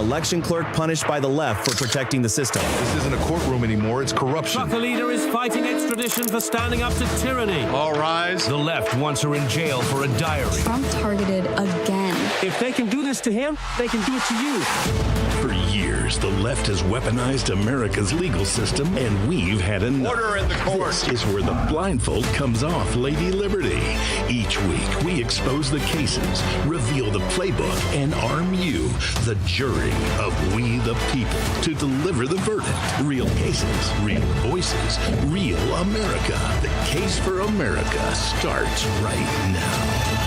election clerk punished by the left for protecting the system. This isn't a courtroom anymore, it's corruption. Trucker leader is fighting extradition for standing up to tyranny. All rise. The left wants her in jail for a diary. Trump targeted again. If they can do this to him, they can do it to you. For years, the left has weaponized America's legal system, and we've had enough. Order in the court. This is where the blindfold comes off, Lady Liberty. Each week, we expose the cases, reveal the playbook, and arm you, the jury of We the People, to deliver the verdict. Real cases, real voices, real America. The case for America starts right now.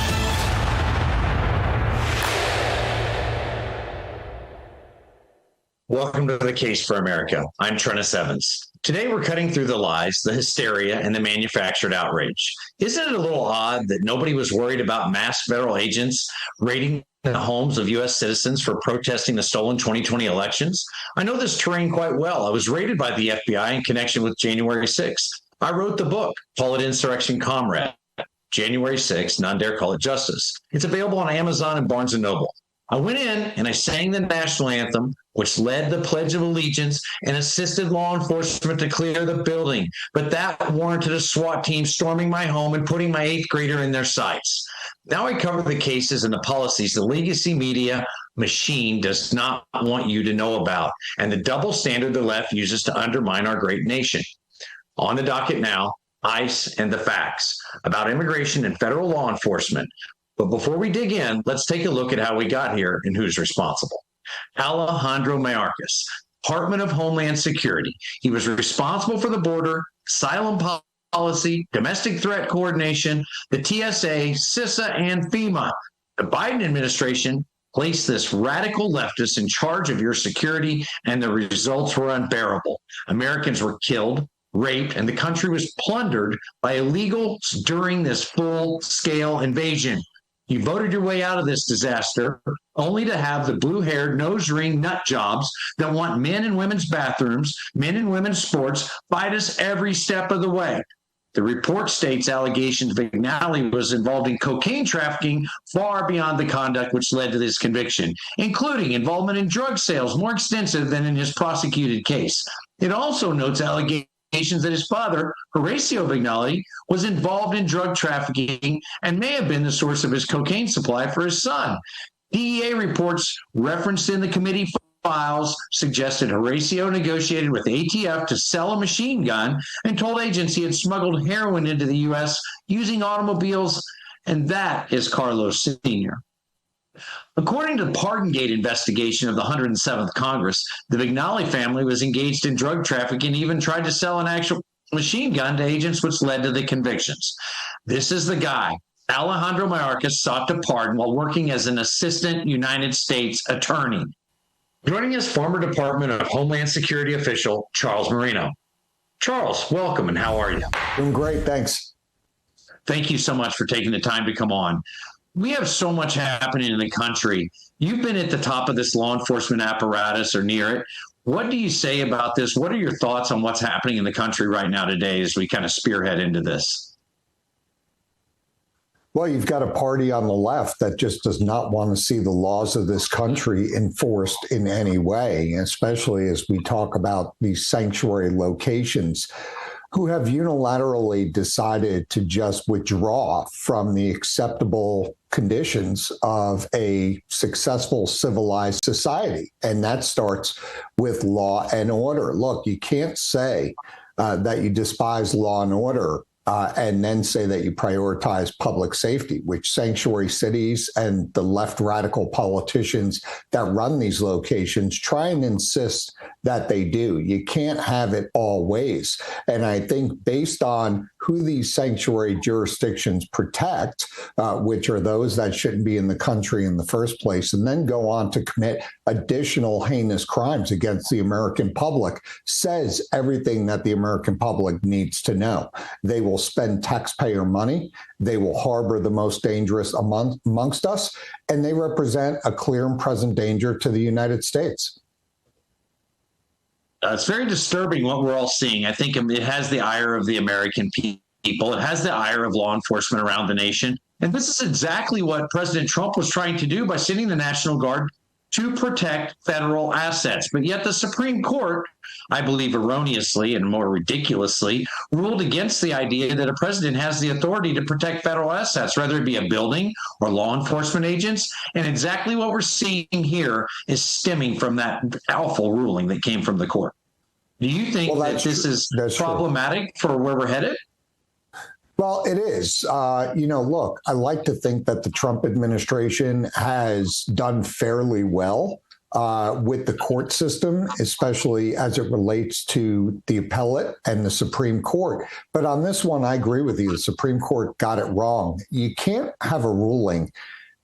Welcome to The Case for America. I'm Treniss Evans. Today we're cutting through the lies, the hysteria, and the manufactured outrage. Isn't it a little odd that nobody was worried about masked federal agents raiding the homes of U.S. citizens for protesting the stolen 2020 elections? I know this terrain quite well. I was raided by the FBI in connection with January 6th. I wrote the book, Call It Insurrection Comrade, January 6th, None Dare Call It Justice. It's available on Amazon and Barnes & Noble. I went in and I sang the national anthem, which led the Pledge of Allegiance and assisted law enforcement to clear the building. But that warranted a SWAT team storming my home and putting my eighth grader in their sights. Now I cover the cases and the policies the legacy media machine does not want you to know about, and the double standard the left uses to undermine our great nation. On the docket now, ICE and the facts about immigration and federal law enforcement. But before we dig in, let's take a look at how we got here and who's responsible. Alejandro Mayorkas, Department of Homeland Security. He was responsible for the border, asylum policy, domestic threat coordination, the TSA, CISA, and FEMA. The Biden administration placed this radical leftist in charge of your security, and the results were unbearable. Americans were killed, raped, and the country was plundered by illegals during this full-scale invasion. You voted your way out of this disaster only to have the blue-haired, nose-ring nut jobs that want men and women's bathrooms, men and women's sports, fight us every step of the way. The report states allegations Vignali was involved in cocaine trafficking far beyond the conduct which led to this conviction, including involvement in drug sales more extensive than in his prosecuted case. It also notes allegations that his father, Horacio Vignali, was involved in drug trafficking and may have been the source of his cocaine supply for his son. DEA reports referenced in the committee files suggested Horacio negotiated with ATF to sell a machine gun and told agents he had smuggled heroin into the U.S. using automobiles, and that is Carlos Sr. According to the Pardongate investigation of the 107th Congress, the Vignali family was engaged in drug trafficking and even tried to sell an actual machine gun to agents, which led to the convictions. This is the guy Alejandro Mayorkas sought to pardon while working as an assistant United States attorney. Joining us, former Department of Homeland Security official Charles Marino. Charles, welcome, and how are you? Doing great, thanks. Thank you so much for taking the time to come on. We have so much happening in the country. You've been at the top of this law enforcement apparatus or near it. What do you say about this? What are your thoughts on what's happening in the country right now today as we kind of spearhead into this? Well, you've got a party on the left that just does not want to see the laws of this country enforced in any way, especially as we talk about these sanctuary locations, who have unilaterally decided to just withdraw from the acceptable conditions of a successful civilized society. And that starts with law and order. Look, you can't say that you despise law and order and then say that you prioritize public safety, which sanctuary cities and the left radical politicians that run these locations try and insist that they do. You can't have it all ways. And I think based on who these sanctuary jurisdictions protect, which are those that shouldn't be in the country in the first place, and then go on to commit additional heinous crimes against the American public, says everything that the American public needs to know. They will spend taxpayer money. They will harbor the most dangerous amongst us, and they represent a clear and present danger to the United States. It's very disturbing what we're all seeing. I think it has the ire of the American people. It has the ire of law enforcement around the nation. And this is exactly what President Trump was trying to do by sending the National Guard to protect federal assets. But yet the Supreme Court, I believe erroneously and more ridiculously, ruled against the idea that a president has the authority to protect federal assets, whether it be a building or law enforcement agents. And exactly what we're seeing here is stemming from that awful ruling that came from the court. Do you think that this is problematic for where we're headed? Well, it is. Look, I like to think that the Trump administration has done fairly well with the court system, especially as it relates to the appellate and the Supreme Court. But on this one, I agree with you. The Supreme Court got it wrong. You can't have a ruling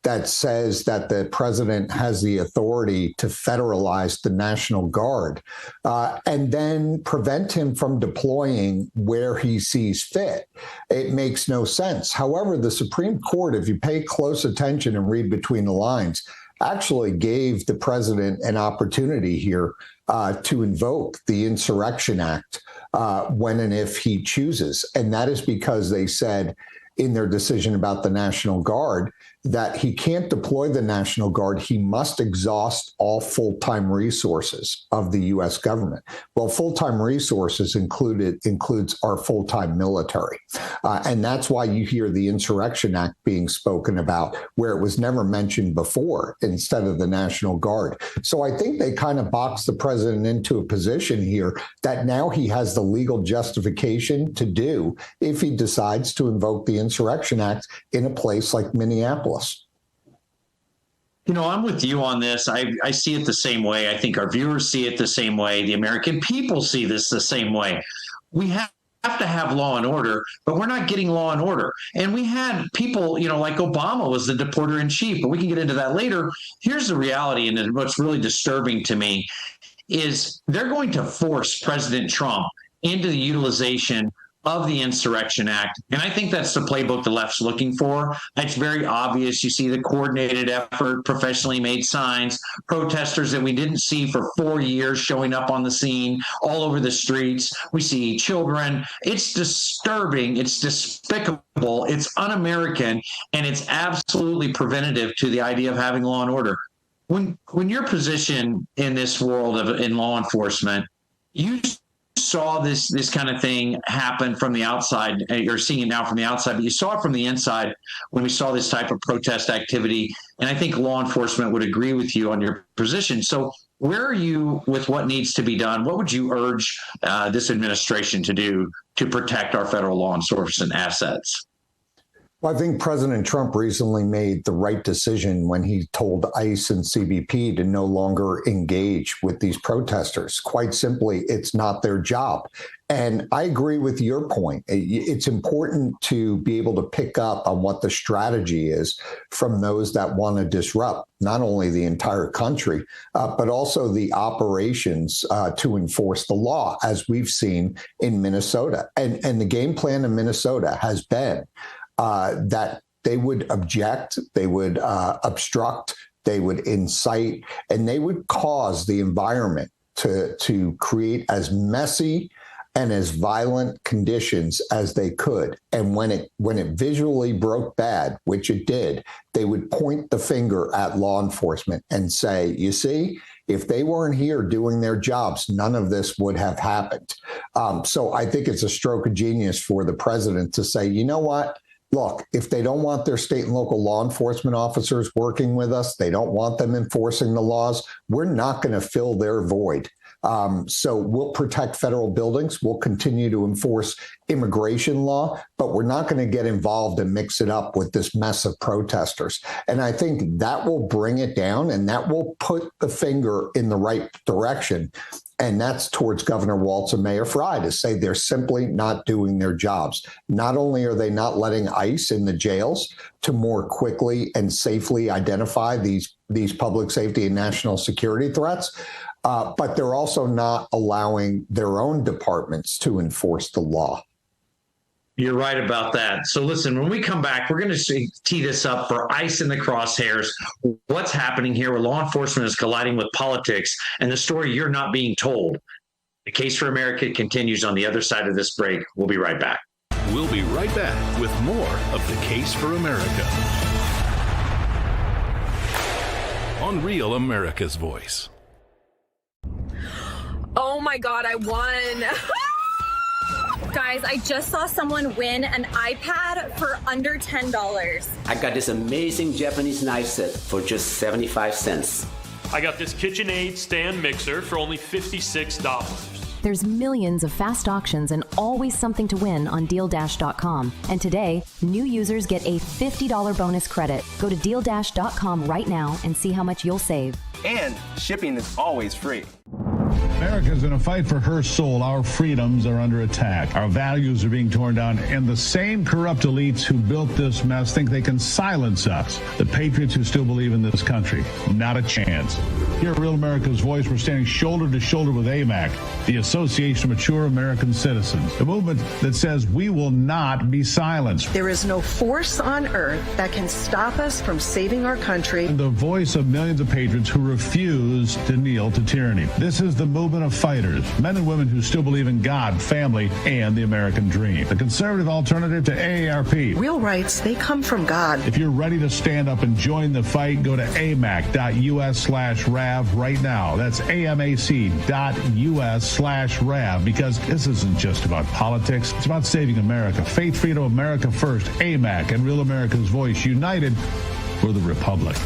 that says that the president has the authority to federalize the National Guard and then prevent him from deploying where he sees fit. It makes no sense. However, the Supreme Court, if you pay close attention and read between the lines, actually gave the president an opportunity here to invoke the Insurrection Act when and if he chooses. And that is because they said in their decision about the National Guard that he can't deploy the National Guard. He must exhaust all full-time resources of the U.S. government. Well, full-time resources includes our full-time military. And that's why you hear the Insurrection Act being spoken about, where it was never mentioned before instead of the National Guard. So I think they kind of boxed the president into a position here that now he has the legal justification to do if he decides to invoke the Insurrection Act in a place like Minneapolis. I'm with you on this. I see it the same way. I think our viewers see it the same way. The American people see this the same way. We have to have law and order, but we're not getting law and order. And we had people, like Obama was the deporter in chief, but we can get into that later. Here's the reality, and what's really disturbing to me is they're going to force President Trump into the utilization of the Insurrection Act. And I think that's the playbook the left's looking for. It's very obvious. You see the coordinated effort, professionally made signs, protesters that we didn't see for 4 years showing up on the scene all over the streets. We see children. It's disturbing. It's despicable. It's un-American. And it's absolutely preventative to the idea of having law and order. When your position in this world in law enforcement, you saw this kind of thing happen from the outside. You're seeing it now from the outside, but you saw it from the inside when we saw this type of protest activity. And I think law enforcement would agree with you on your position. So where are you with what needs to be done? What would you urge this administration to do to protect our federal law enforcement assets? Well, I think President Trump recently made the right decision when he told ICE and CBP to no longer engage with these protesters. Quite simply, it's not their job. And I agree with your point. It's important to be able to pick up on what the strategy is from those that want to disrupt not only the entire country, but also the operations to enforce the law, as we've seen in Minnesota. And the game plan in Minnesota has been that they would object, they would obstruct, they would incite, and they would cause the environment to create as messy and as violent conditions as they could. And when it visually broke bad, which it did, they would point the finger at law enforcement and say, you see, if they weren't here doing their jobs, none of this would have happened. So I think it's a stroke of genius for the president to say, you know what? Look, if they don't want their state and local law enforcement officers working with us, they don't want them enforcing the laws, we're not going to fill their void. So we'll protect federal buildings. We'll continue to enforce immigration law, but we're not going to get involved and mix it up with this mess of protesters. And I think that will bring it down, and that will put the finger in the right direction. And that's towards Governor Walz and Mayor Frey to say they're simply not doing their jobs. Not only are they not letting ICE in the jails to more quickly and safely identify these public safety and national security threats, but they're also not allowing their own departments to enforce the law. You're right about that. So listen, when we come back, we're going to tee this up for ICE in the crosshairs. What's happening here where law enforcement is colliding with politics and the story you're not being told. The Case for America continues on the other side of this break. We'll be right back. We'll be right back with more of The Case for America on Real America's Voice. Oh my God, I won. Guys, I just saw someone win an iPad for under $10. I got this amazing Japanese knife set for just 75 cents. I got this KitchenAid stand mixer for only $56. There's millions of fast auctions and always something to win on DealDash.com. And today, new users get a $50 bonus credit. Go to DealDash.com right now and see how much you'll save. And shipping is always free. America's in a fight for her soul. Our freedoms are under attack. Our values are being torn down. And the same corrupt elites who built this mess think they can silence us. The patriots who still believe in this country. Not a chance. Here at Real America's Voice, we're standing shoulder to shoulder with AMAC, the Association of Mature American Citizens, a movement that says we will not be silenced. There is no force on earth that can stop us from saving our country. And the voice of millions of patriots who refuse to kneel to tyranny. This is the movement of fighters, men and women who still believe in God, family, and the American dream. The conservative alternative to AARP. Real rights, they come from God. If you're ready to stand up and join the fight, go to amac.us/RAV right now. That's amac.us/RAV, because this isn't just about politics. It's about saving America. Faith, freedom, America first. AMAC and Real America's Voice, united for the Republic.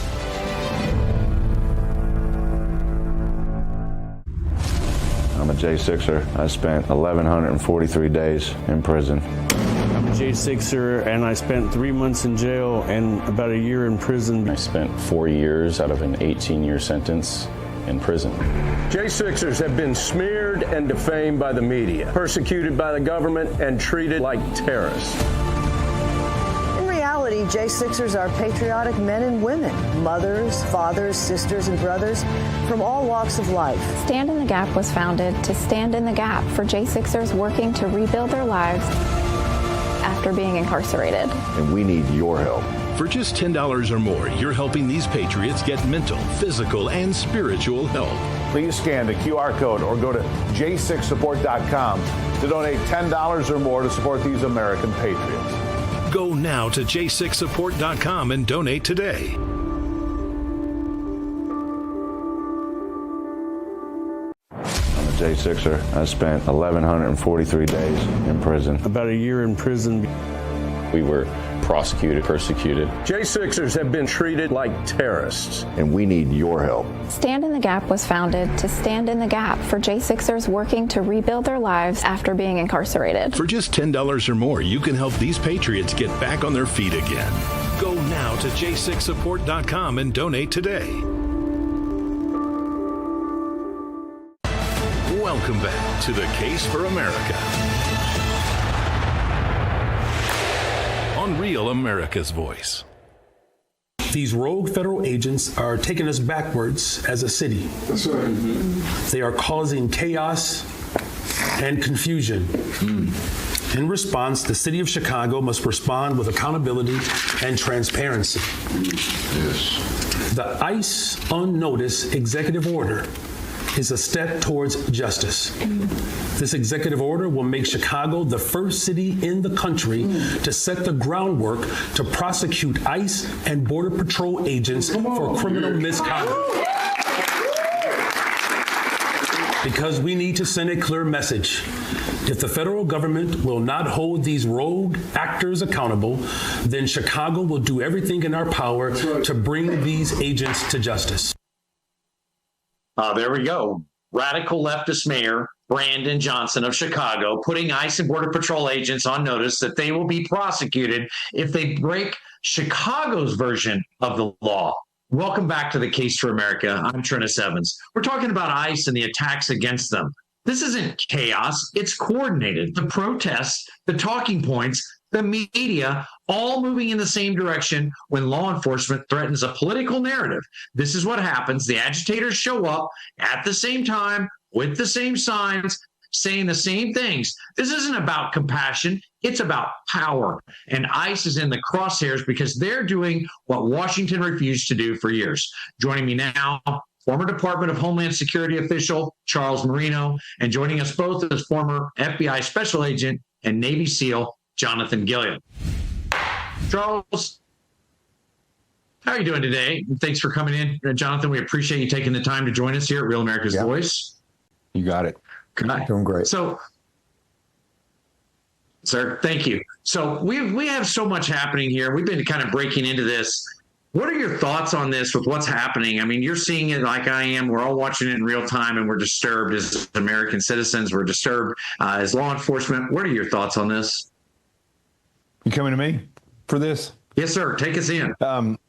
I'm a J6er. I spent 1,143 days in prison. I'm a J6er, and I spent 3 months in jail and about a year in prison. I spent 4 years out of an 18-year sentence in prison. J6ers have been smeared and defamed by the media, persecuted by the government, and treated like terrorists. J6ers are patriotic men and women, mothers, fathers, sisters, and brothers from all walks of life. Stand in the Gap was founded to stand in the gap for J6ers working to rebuild their lives after being incarcerated. And we need your help. For just $10 or more, you're helping these patriots get mental, physical, and spiritual help. Please scan the QR code or go to j6support.com to donate $10 or more to support these American patriots. Go now to j6support.com and donate today. I'm a J6er. I spent 1,143 days in prison. About a year in prison. We were prosecuted, persecuted. J6ers have been treated like terrorists. And we need your help. Stand in the Gap was founded to stand in the gap for J6ers working to rebuild their lives after being incarcerated. For just $10 or more, you can help these patriots get back on their feet again. Go now to j6support.com and donate today. Welcome back to The Case for America on Real America's Voice. These rogue federal agents are taking us backwards as a city. That's right. Mm-hmm. They are causing chaos and confusion. In response, the city of Chicago must respond with accountability and transparency. Yes. The ICE on notice executive order is a step towards justice. This executive order will make Chicago the first city in the country to set the groundwork to prosecute ICE and Border Patrol agents for criminal misconduct. Because we need to send a clear message. If the federal government will not hold these rogue actors accountable, then Chicago will do everything in our power to bring these agents to justice. There we go. Radical leftist mayor Brandon Johnson of Chicago putting ICE and Border Patrol agents on notice that they will be prosecuted if they break Chicago's version of the law. Welcome back to The Case for America. I'm Treniss Evans. We're talking about ICE and the attacks against them. This isn't chaos. It's coordinated. The protests, the talking points, the media, all moving in the same direction when law enforcement threatens a political narrative. This is what happens. The agitators show up at the same time with the same signs, saying the same things. This isn't about compassion. It's about power. And ICE is in the crosshairs because they're doing what Washington refused to do for years. Joining me now, former Department of Homeland Security official Charles Marino, and joining us both is former FBI Special Agent and Navy SEAL Jonathan Gilliam. Charles, How are you doing today? Thanks for coming in, Jonathan. We appreciate you taking the time to join us here at Real America's Voice. You got it. Good night. Doing great. So, sir, thank you. So we have so much happening here. We've been kind of breaking into this. What are your thoughts on this with what's happening? I mean, you're seeing it like I am. We're all watching it in real time, and we're disturbed as American citizens. We're disturbed as law enforcement. What are your thoughts on this? You coming to me for this? Yes, sir. Take us in.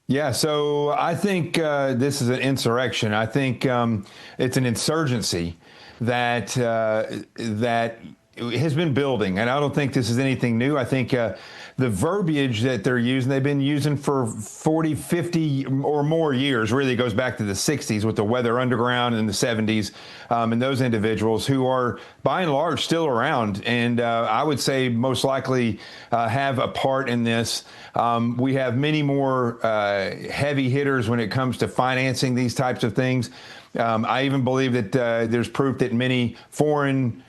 Yeah, so I think this is an insurrection. I think it's an insurgency that has been building, and I don't think this is anything new. I think the verbiage that they're using, they've been using for 40, 50 or more years, really goes back to the 60s with the Weather Underground and the 70s, and those individuals who are, by and large, still around, and I would say most likely have a part in this. We have many more heavy hitters when it comes to financing these types of things. I even believe that there's proof that many foreign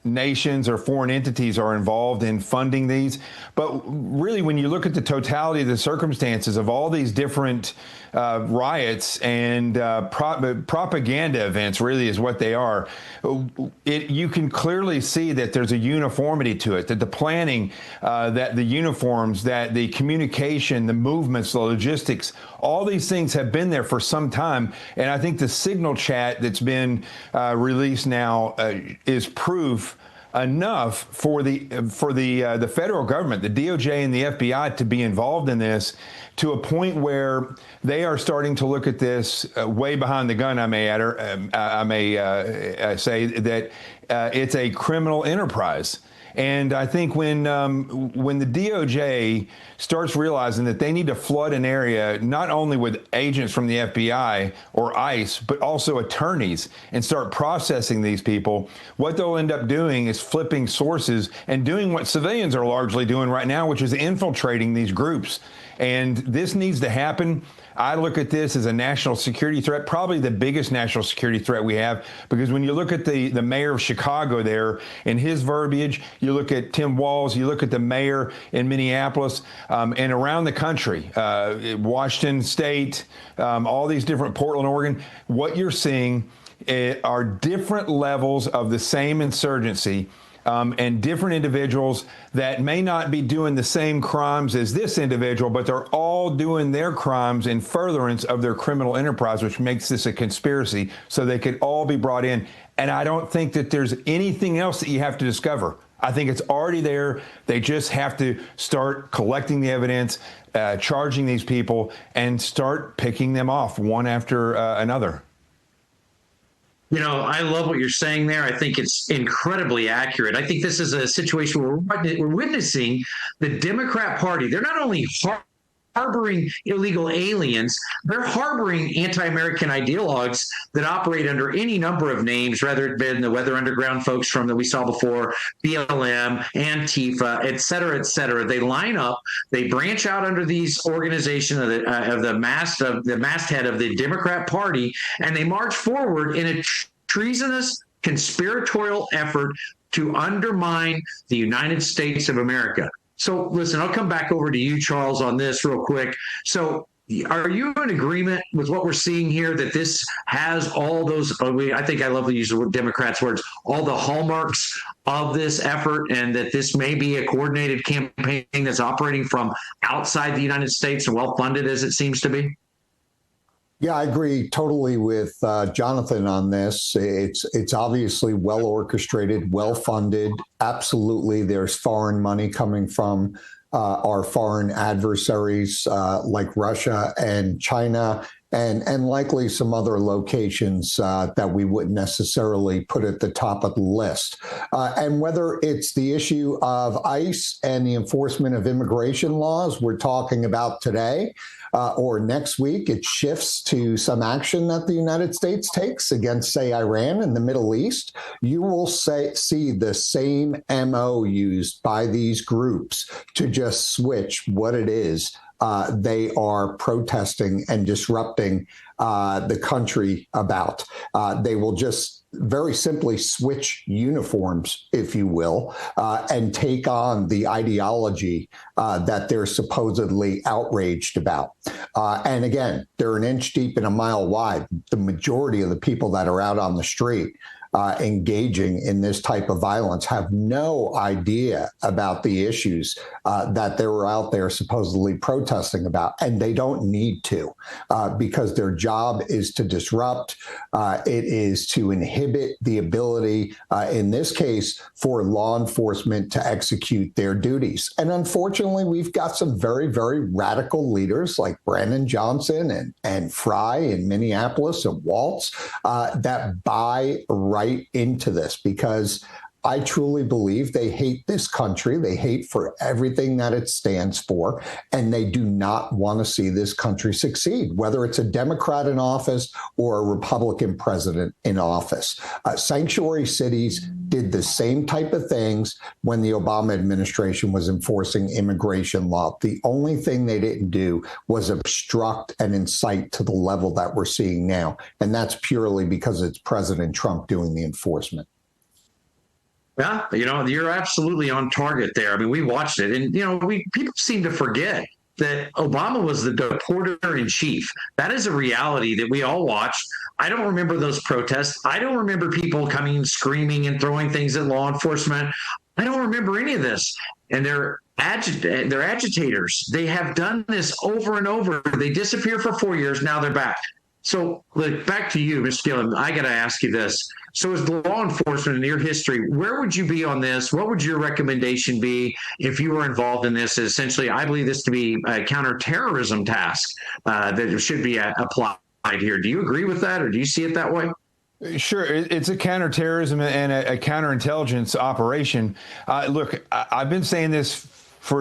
nations or foreign entities are involved in funding these. But really, when you look at the totality of the circumstances of all these different riots and propaganda events, really is what they are, you can clearly see that there's a uniformity to it, that the planning, that the uniforms, that the communication, the movements, the logistics, all these things have been there for some time. And I think the signal chat that's been released now is proof enough for the federal government, the DOJ and the FBI, to be involved in this to a point where they are starting to look at this way behind the gun. I may say that it's a criminal enterprise. And I think when the DOJ starts realizing that they need to flood an area not only with agents from the FBI or ICE, but also attorneys, and start processing these people, what they'll end up doing is flipping sources and doing what civilians are largely doing right now, which is infiltrating these groups. And this needs to happen. I look at this as a national security threat, probably the biggest national security threat we have, because when you look at the mayor of Chicago there and his verbiage, you look at Tim Walz, you look at the mayor in Minneapolis and around the country, Washington State, all these different, Portland, Oregon, what you're seeing are different levels of the same insurgency. And different individuals that may not be doing the same crimes as this individual, but they're all doing their crimes in furtherance of their criminal enterprise, which makes this a conspiracy, so they could all be brought in. And I don't think that there's anything else that you have to discover. I think it's already there. They just have to start collecting the evidence, charging these people, and start picking them off one after another. You know, I love what you're saying there. I think it's incredibly accurate. I think this is a situation where we're witnessing the Democrat Party. They're not only harboring illegal aliens, they're harboring anti-American ideologues that operate under any number of names, whether it been the Weather Underground folks from that we saw before, BLM, Antifa, et cetera, et cetera. They line up, they branch out under these organizations of the masthead of the Democrat Party, and they march forward in a treasonous conspiratorial effort to undermine the United States of America. So listen, I'll come back over to you, Charles, on this real quick. So are you in agreement with what we're seeing here, that this has all those, I think I love to use the Democrats' words, all the hallmarks of this effort, and that this may be a coordinated campaign that's operating from outside the United States and well-funded as it seems to be? Yeah, I agree totally with Jonathan on this. It's obviously well orchestrated, well funded. Absolutely, there's foreign money coming from our foreign adversaries like Russia and China, and likely some other locations that we wouldn't necessarily put at the top of the list. And whether it's the issue of ICE and the enforcement of immigration laws we're talking about today, or next week, it shifts to some action that the United States takes against, say, Iran and the Middle East, you will see the same MO used by these groups to just switch what it is they are protesting and disrupting the country about. They will just very simply switch uniforms, if you will, and take on the ideology that they're supposedly outraged about. And again, they're an inch deep and a mile wide. The majority of the people that are out on the street engaging in this type of violence have no idea about the issues that they were out there supposedly protesting about. And they don't need to, because their job is to disrupt. It is to inhibit the ability, in this case, for law enforcement to execute their duties. And unfortunately, we've got some very, very radical leaders like Brandon Johnson and Fry in Minneapolis and Waltz that buy right into this, because I truly believe they hate this country. They hate for everything that it stands for, and they do not want to see this country succeed, whether it's a Democrat in office or a Republican president in office. Sanctuary cities did the same type of things when the Obama administration was enforcing immigration law. The only thing they didn't do was obstruct and incite to the level that we're seeing now, and that's purely because it's President Trump doing the enforcement. Yeah, you're absolutely on target there. I mean, we watched it, and people seem to forget that Obama was the deporter in chief. That is a reality that we all watched. I don't remember those protests. I don't remember people coming screaming and throwing things at law enforcement. I don't remember any of this. And they're agitators. They have done this over and over. They disappear for 4 years. Now they're back. So, back to you, Mr. Gillum. I got to ask you this. So, as the law enforcement in your history, where would you be on this? What would your recommendation be if you were involved in this? Essentially, I believe this to be a counterterrorism task that should be applied here. Do you agree with that, or do you see it that way? Sure. It's a counterterrorism and a counterintelligence operation. Look, I've been saying this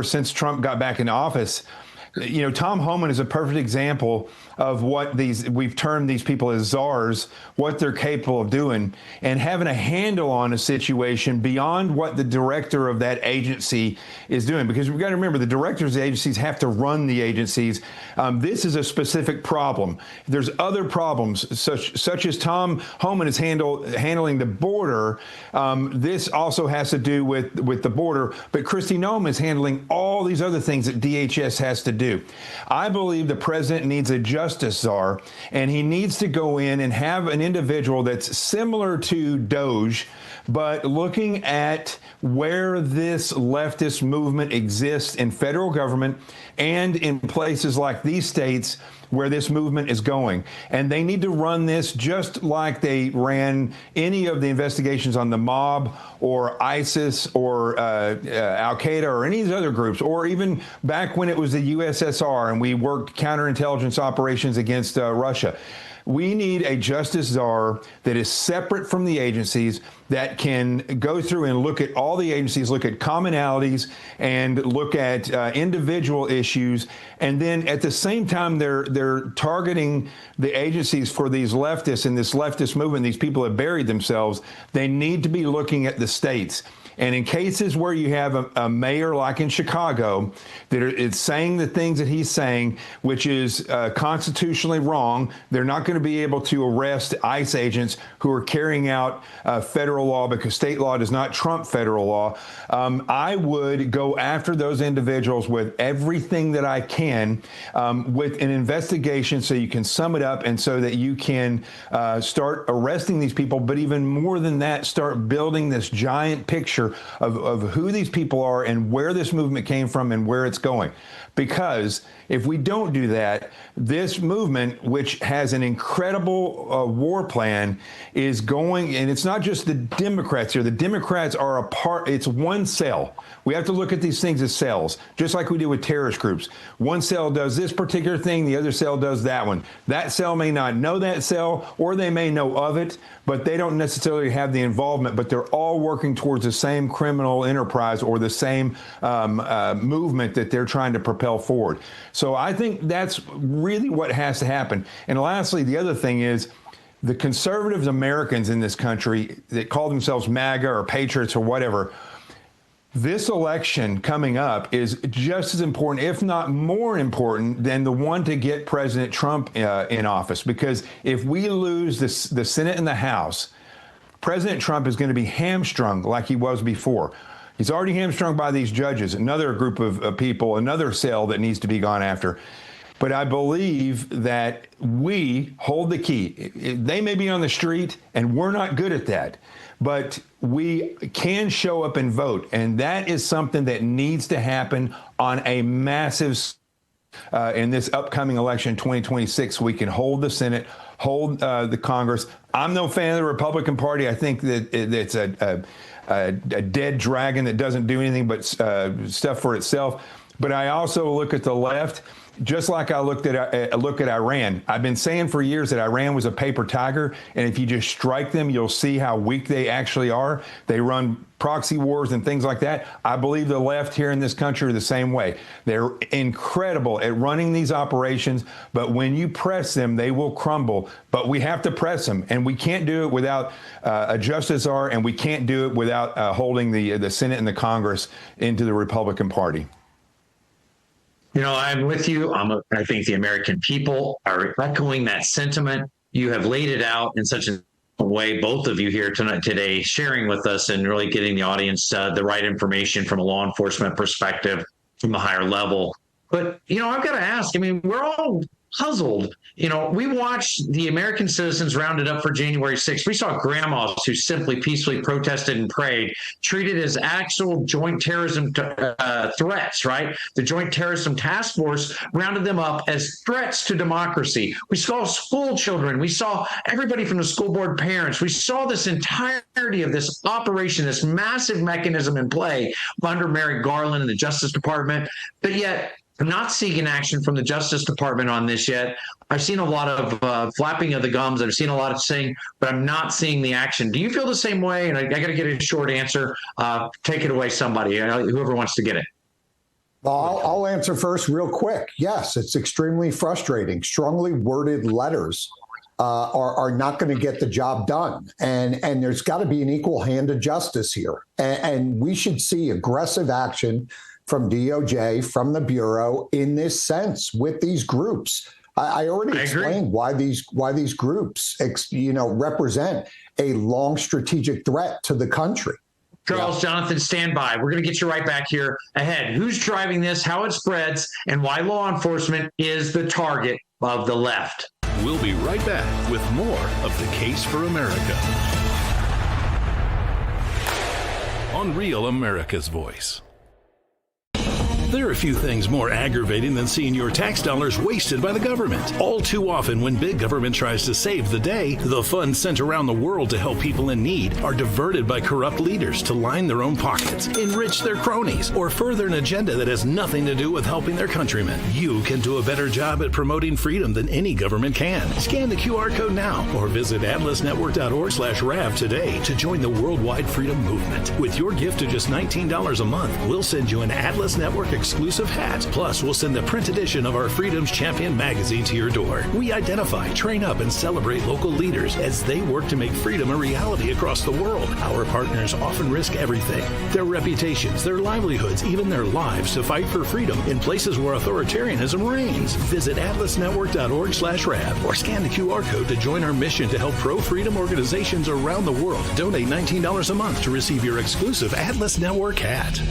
since Trump got back in office. Tom Homan is a perfect example of what we've termed these people as czars, what they're capable of doing, and having a handle on a situation beyond what the director of that agency is doing. Because we've got to remember, the directors of the agencies have to run the agencies. This is a specific problem. There's other problems, such as Tom Homan is handling the border. This also has to do with the border. But Kristi Noem is handling all these other things that DHS has to do. I believe the president needs a justice czar, and he needs to go in and have an individual that's similar to Doge, but looking at where this leftist movement exists in federal government and in places like these states where this movement is going. And they need to run this just like they ran any of the investigations on the mob or ISIS or Al-Qaeda or any of these other groups, or even back when it was the USSR and we worked counterintelligence operations against Russia. We need a justice czar that is separate from the agencies, that can go through and look at all the agencies, look at commonalities, and look at individual issues. And then at the same time, they're targeting the agencies for these leftists and this leftist movement. These people have buried themselves. They need to be looking at the states. And in cases where you have a mayor like in Chicago that is saying the things that he's saying, which is constitutionally wrong, they're not going to be able to arrest ICE agents who are carrying out federal law, because state law does not trump federal law. I would go after those individuals with everything that I can, with an investigation, so you can sum it up and so that you can start arresting these people. But even more than that, start building this giant picture of who these people are and where this movement came from and where it's going. Because if we don't do that, this movement, which has an incredible war plan, is going, and it's not just the Democrats here. The Democrats are a part, it's one cell. We have to look at these things as cells, just like we do with terrorist groups. One cell does this particular thing, the other cell does that one. That cell may not know that cell, or they may know of it, but they don't necessarily have the involvement, but they're all working towards the same criminal enterprise or the same movement that they're trying to propel forward. So I think that's really what has to happen. And lastly, the other thing is, the conservative Americans in this country that call themselves MAGA or patriots or whatever, This election coming up is just as important, if not more important, than the one to get President Trump in office. Because if we lose the Senate and the House, President Trump is going to be hamstrung like he was before. He's already hamstrung by these judges, another group of people, another cell that needs to be gone after. But I believe that we hold the key. They may be on the street, and we're not good at that. But we can show up and vote, and that is something that needs to happen on a massive in this upcoming election, 2026. We can hold the Senate, hold the Congress. I'm no fan of the Republican Party. I think that it's a dead dragon that doesn't do anything but stuff for itself. But I also look at the left. Just like I look at Iran. I've been saying for years that Iran was a paper tiger, and if you just strike them, you'll see how weak they actually are. They run proxy wars and things like that. I believe the left here in this country are the same way. They're incredible at running these operations, but when you press them, they will crumble. But we have to press them, and we can't do it without a Justice R, and we can't do it without holding the Senate and the Congress into the Republican Party. You know, I'm with you. I think the American people are echoing that sentiment. You have laid it out in such a way, both of you here today, sharing with us and really getting the audience the right information from a law enforcement perspective, from a higher level. But, you know, I've got to ask, I mean, we're all puzzled. You know, we watched the American citizens rounded up for January 6th. We saw grandmas who simply peacefully protested and prayed, treated as actual joint terrorism threats, right? The Joint Terrorism Task Force rounded them up as threats to democracy. We saw school children. We saw everybody from the school board parents. We saw this entirety of this operation, this massive mechanism in play under Merrick Garland and the Justice Department. But yet, I'm not seeing an action from the Justice Department on this yet. I've seen a lot of flapping of the gums. I've seen a lot of saying, but I'm not seeing the action. Do you feel the same way? And I got to get a short answer. Take it away, somebody, whoever wants to get it. Well, I'll answer first real quick. Yes, it's extremely frustrating. Strongly worded letters are not going to get the job done. And there's got to be an equal hand of justice here. And we should see aggressive action from DOJ, from the Bureau in this sense with these groups. I already explained why these groups, represent a long strategic threat to the country. Charles, Jonathan, stand by. We're going to get you right back here ahead. Who's driving this, how it spreads, and why law enforcement is the target of the left. We'll be right back with more of The Case for America on Real America's Voice. There are a few things more aggravating than seeing your tax dollars wasted by the government. All too often, when big government tries to save the day, the funds sent around the world to help people in need are diverted by corrupt leaders to line their own pockets, enrich their cronies, or further an agenda that has nothing to do with helping their countrymen. You can do a better job at promoting freedom than any government can. Scan the QR code now or visit atlasnetwork.org/RAV today to join the worldwide freedom movement. With your gift of just $19 a month, we'll send you an Atlas Network exclusive hat. Plus, we'll send the print edition of our Freedom's Champion magazine to your door. We identify, train up, and celebrate local leaders as they work to make freedom a reality across the world. Our partners often risk everything, their reputations, their livelihoods, even their lives to fight for freedom in places where authoritarianism reigns. Visit atlasnetwork.org/RAV or scan the QR code to join our mission to help pro-freedom organizations around the world. Donate $19 a month to receive your exclusive Atlas Network hat.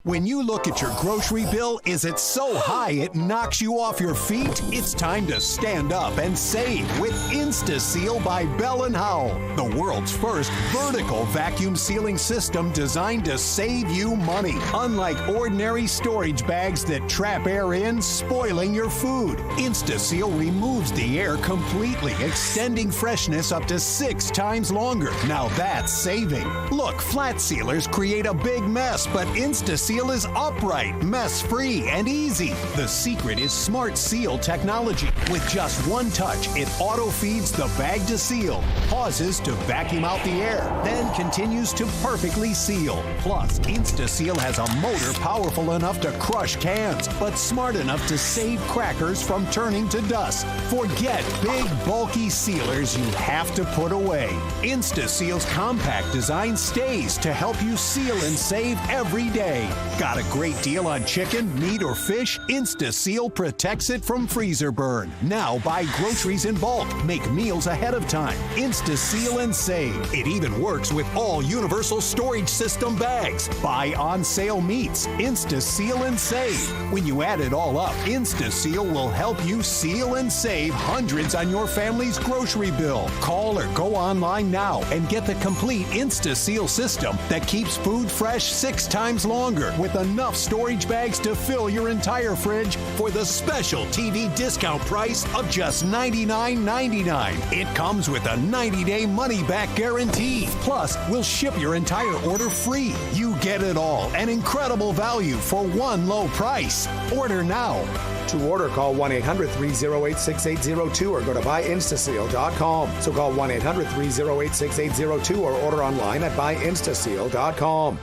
When you look at your grocery bill, is it so high it knocks you off your feet? It's time to stand up and save with InstaSeal by Bell & Howell, the world's first vertical vacuum sealing system designed to save you money. Unlike ordinary storage bags that trap air in, spoiling your food, InstaSeal removes the air completely, extending freshness up to 6 times longer. Now that's saving. Look, flat sealers create a big mess, but InstaSeal InstaSeal is upright, mess-free, and easy. The secret is smart seal technology. With just one touch, it auto-feeds the bag to seal, pauses to vacuum out the air, then continues to perfectly seal. Plus, InstaSeal has a motor powerful enough to crush cans, but smart enough to save crackers from turning to dust. Forget big, bulky sealers you have to put away. InstaSeal's compact design stays to help you seal and save every day. Got a great deal on chicken, meat, or fish? InstaSeal protects it from freezer burn. Now buy groceries in bulk. Make meals ahead of time. InstaSeal and save. It even works with all universal storage system bags. Buy on sale meats. InstaSeal and save. When you add it all up, InstaSeal will help you seal and save hundreds on your family's grocery bill. Call or go online now and get the complete InstaSeal system that keeps food fresh 6 times longer with enough storage bags to fill your entire fridge for the special TV discount price of just $99.99. It comes with a 90-day money-back guarantee. Plus, we'll ship your entire order free. You get it all, an incredible value for one low price. Order now. To order, call 1-800-308-6802 or go to buyinstaseal.com. So call 1-800-308-6802 or order online at buyinstaseal.com.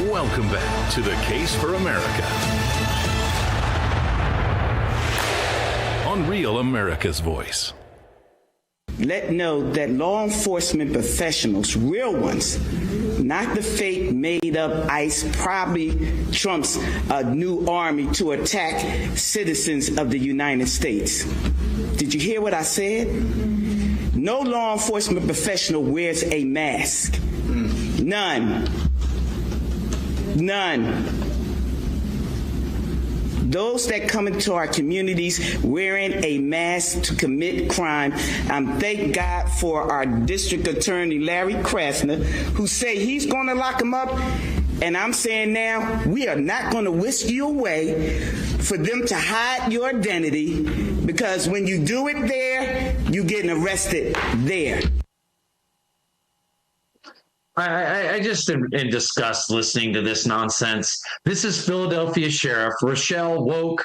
Welcome back to The Case for America on Real America's Voice. Let know that law enforcement professionals, real ones, not the fake made-up ICE, probably Trump's new army to attack citizens of the United States. Did you hear what I said? No law enforcement professional wears a mask. None. None. Those that come into our communities wearing a mask to commit crime, thank God for our district attorney, Larry Krasner, who say he's going to lock them up. And I'm saying now, we are not going to whisk you away for them to hide your identity, because when you do it there, you're getting arrested there. I just am in disgust listening to this nonsense. This is Philadelphia Sheriff Rochelle Broke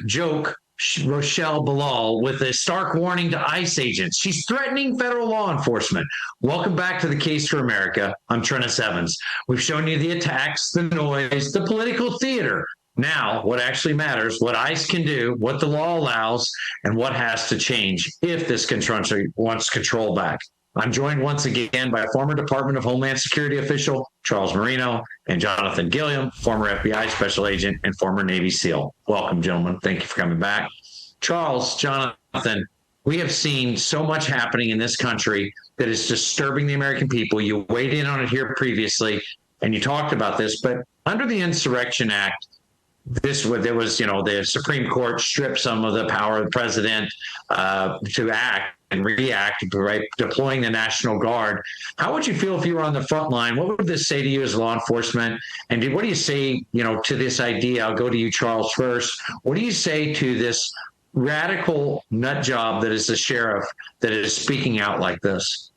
Joke Rochelle Bilal with a stark warning to ICE agents. She's threatening federal law enforcement. Welcome back to The Case for America. I'm Treniss Evans. We've shown you the attacks, the noise, the political theater. Now, what actually matters, what ICE can do, what the law allows, and what has to change if this country wants control back. I'm joined once again by former Department of Homeland Security official Charles Marino and Jonathan Gilliam, former FBI special agent and former Navy SEAL. Welcome, gentlemen. Thank you for coming back. Charles, Jonathan, we have seen so much happening in this country that is disturbing the American people. You weighed in on it here previously, and you talked about this, but under the Insurrection Act, the Supreme Court stripped some of the power of the president to act and react, right, deploying the National Guard. How would you feel if you were on the front line? What would this say to you as law enforcement? And what do you say, to this idea? I'll go to you, Charles, first. What do you say to this radical nut job that is the sheriff that is speaking out like this?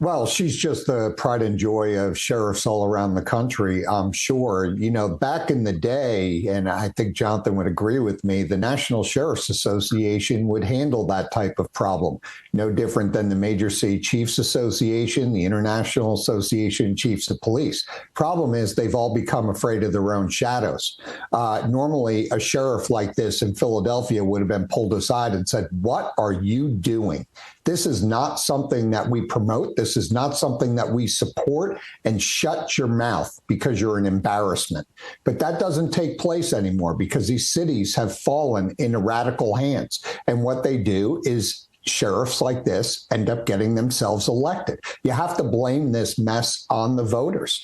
Well, she's just the pride and joy of sheriffs all around the country, I'm sure. Back in the day, and I think Jonathan would agree with me, the National Sheriff's Association would handle that type of problem. No different than the Major City Chiefs Association, the International Association of Chiefs of Police. Problem is they've all become afraid of their own shadows. Normally, a sheriff like this in Philadelphia would have been pulled aside and said, "What are you doing? This is not something that we promote. This is not something that we support, and shut your mouth because you're an embarrassment." But that doesn't take place anymore because these cities have fallen into radical hands. And what they do is sheriffs like this end up getting themselves elected. You have to blame this mess on the voters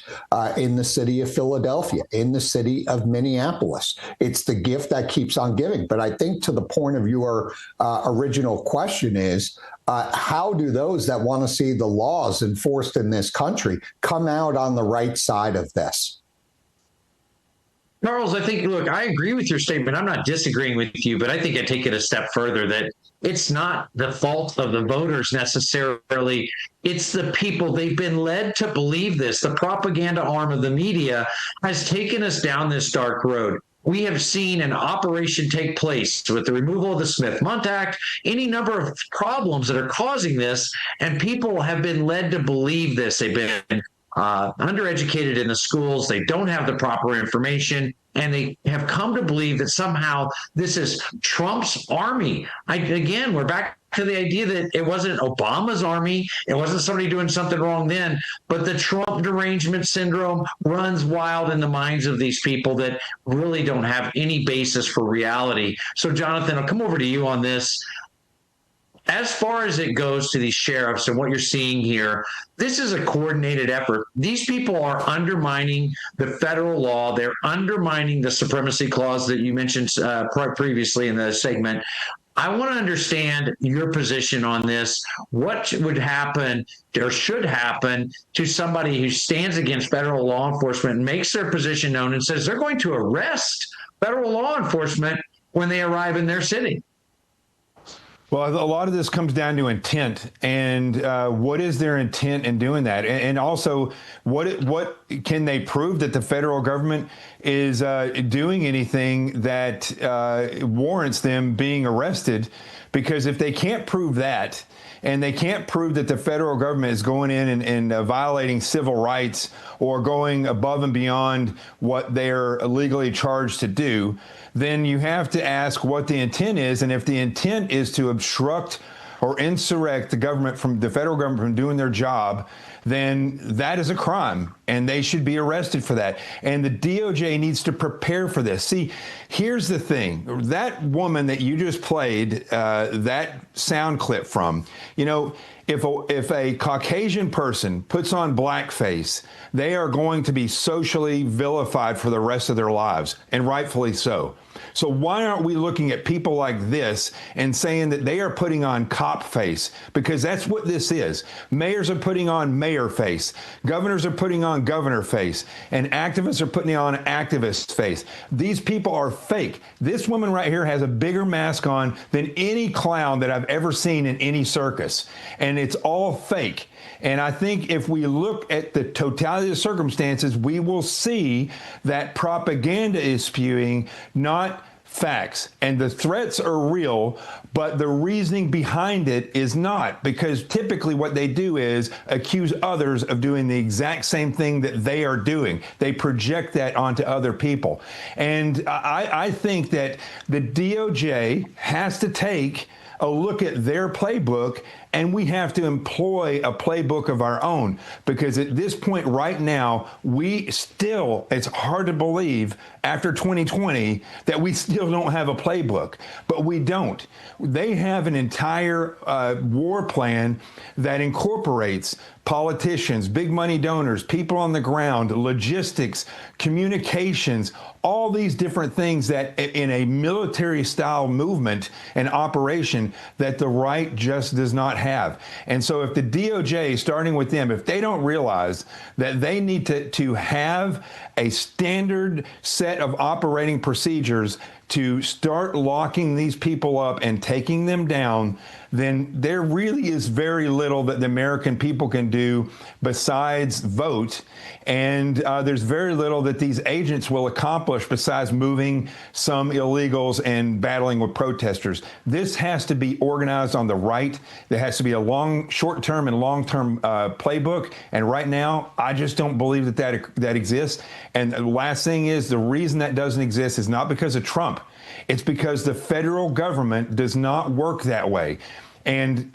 in the city of Philadelphia, in the city of Minneapolis. It's the gift that keeps on giving. But I think to the point of your original question is, how do those that want to see the laws enforced in this country come out on the right side of this? Charles, I agree with your statement. I'm not disagreeing with you, but I think I take it a step further that It's not the fault of the voters necessarily. It's the people. They've been led to believe this. The propaganda arm of the media has taken us down this dark road. We have seen an operation take place with the removal of the Smith-Mundt Act, any number of problems that are causing this, and people have been led to believe this. They've been undereducated in the schools. They don't have the proper information, and they have come to believe that somehow this is Trump's army. Again, we're back to the idea that it wasn't Obama's army. It wasn't somebody doing something wrong then, but the Trump derangement syndrome runs wild in the minds of these people that really don't have any basis for reality. So, Jonathan, I'll come over to you on this. As far as it goes to these sheriffs and what you're seeing here, this is a coordinated effort. These people are undermining the federal law. They're undermining the supremacy clause that you mentioned previously in the segment. I want to understand your position on this. What would happen or should happen to somebody who stands against federal law enforcement and makes their position known and says they're going to arrest federal law enforcement when they arrive in their city? Well, a lot of this comes down to intent, and what is their intent in doing that? And also, what can they prove that the federal government is doing anything that warrants them being arrested? Because if they can't prove that, and they can't prove that the federal government is going in and violating civil rights or going above and beyond what they're legally charged to do, then you have to ask what the intent is. And if the intent is to obstruct or insurrect the government from the federal government from doing their job, then that is a crime, and they should be arrested for that. And the DOJ needs to prepare for this. See, here's the thing. That woman that you just played that sound clip from, you know, if a Caucasian person puts on blackface, they are going to be socially vilified for the rest of their lives, and rightfully so. So why aren't we looking at people like this and saying that they are putting on cop face? Because that's what this is. Mayors are putting on mayor face. Governors are putting on governor face. And activists are putting on activist face. These people are fake. This woman right here has a bigger mask on than any clown that I've ever seen in any circus. And it's all fake. And I think if we look at the totality of the circumstances, we will see that propaganda is spewing, not facts. And the threats are real, but the reasoning behind it is not, because typically what they do is accuse others of doing the exact same thing that they are doing. They project that onto other people. And I think that the DOJ has to take a look at their playbook, and we have to employ a playbook of our own, because at this point right now, it's hard to believe after 2020 that we still don't have a playbook, but we don't. They have an entire war plan that incorporates politicians, big money donors, people on the ground, logistics, communications, all these different things that in a military style movement and operation that the right just does not have. And so if the DOJ, starting with them, if they don't realize that they need to have a standard set of operating procedures to start locking these people up and taking them down, then there really is very little that the American people can do besides vote. And there's very little that these agents will accomplish besides moving some illegals and battling with protesters. This has to be organized on the right. There has to be a short-term and long-term playbook. And right now, I just don't believe that exists. And the last thing is, the reason that doesn't exist is not because of Trump. It's because the federal government does not work that way. And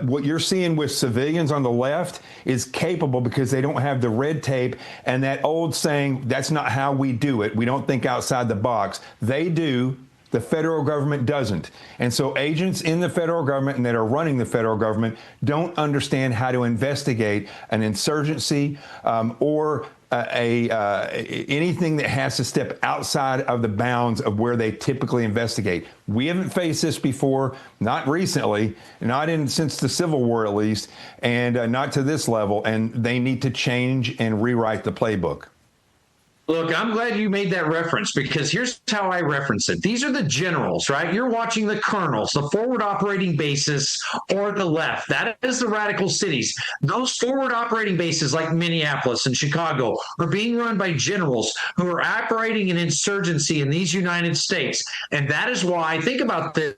what you're seeing with civilians on the left is capable because they don't have the red tape and that old saying, that's not how we do it. We don't think outside the box. They do. The federal government doesn't. And so agents in the federal government and that are running the federal government don't understand how to investigate an insurgency or anything that has to step outside of the bounds of where they typically investigate. We haven't faced this before, not recently, since the Civil War at least, and not to this level. And they need to change and rewrite the playbook. Look, I'm glad you made that reference because here's how I reference it. These are the generals, right? You're watching the colonels, the forward operating bases, or the left. That is the radical cities. Those forward operating bases like Minneapolis and Chicago are being run by generals who are operating an insurgency in these United States. And that is why, think about this.